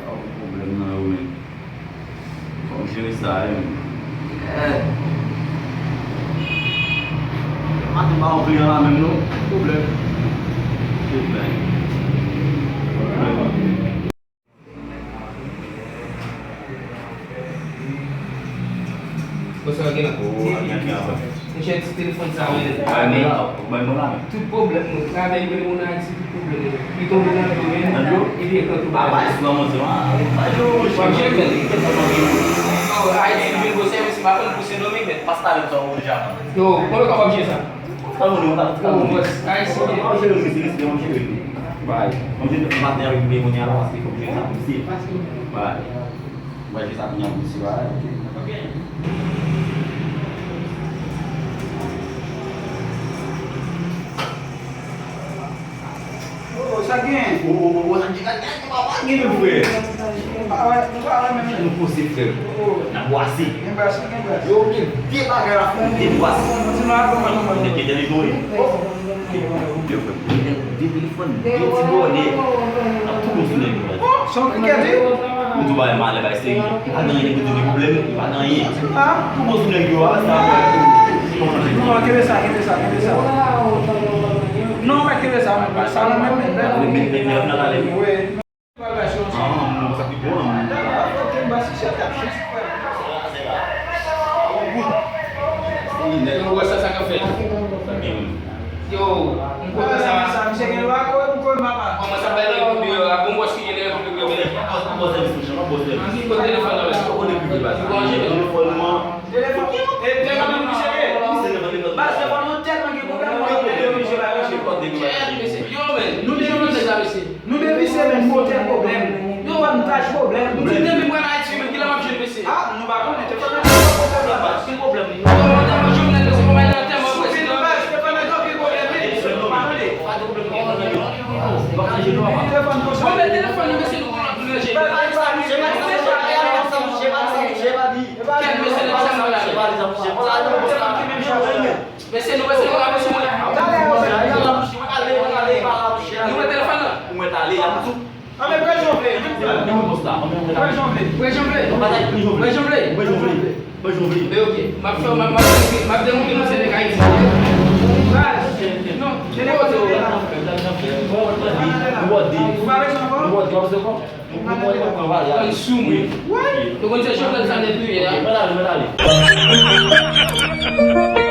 problème nan men. Kon jere sa yon. Mati ba ou kliyan la men nou? Problème. Você lagi nak? Macam telefon saya. Baik mana? Tu problem, kalau yang boleh mana tu problem. Itu mana tu kan? Ini kalau tu Apa semua macam aduh, macam ni. Oh, I think we go service makan pusing domi kan? pasta itu tahu jam. Tu, kalau kau macam sana. Tahu ni tak tahu. Oh, mas, I see. Kau selalu mesti dia macam itu. Baik. Mungkin tempatnya yang dia punya pasti kau punya mesti. Baik. Baik satunya mesti baik. Okey. Sakit. Sakit kan apa gini gue? Awak memang Yang positif. Nak buasi. Ngebas. Yo, dia tak kira dia buas. Macam apa? Dia jadi doi. Dia telefon, dia tidur dia. Aku mesti ni. So fikir je. Untuk bayar malah guys ni. Ada yang betul problem, ada yang. Ah, Aku mesti ni gua asal. no, kira sa. No, me kira sa. Salah memang. Lebih nak lagi. Gue. Bagasi. Ah, sakit gua. Yang gua sasa kafe. Yo, engkau tak sama. Oh, masa balik aku dia, aku bos kini dia aku juga balik. Kau telefon lah. Kau aje. Yo men, nous devons les abaisser. Nous devons essayer de monter un problème. Nous avons un problème. Nous devons même pas aller sur mais qui l'a marché le PC. Ah, nous va connaître. Quel problème? Oh, on a marché on a laissé pas mal de temps moi C'est président. dommage, je peux pas mettre aucun problème. On met téléphone le monsieur nous prend le j'ai. Monsieur nous passer la monsieur. Nous téléphone là. Ah, mais pourquoi j'en fais? Pourquoi j'en fais? Ouais, j'en voulais. Mais ok, ma demande nous c'est les gars ici. Non, je l'ai pas dit. Vous parlez encore? On zoom. Donc on se chauffe dans le sang des pluies.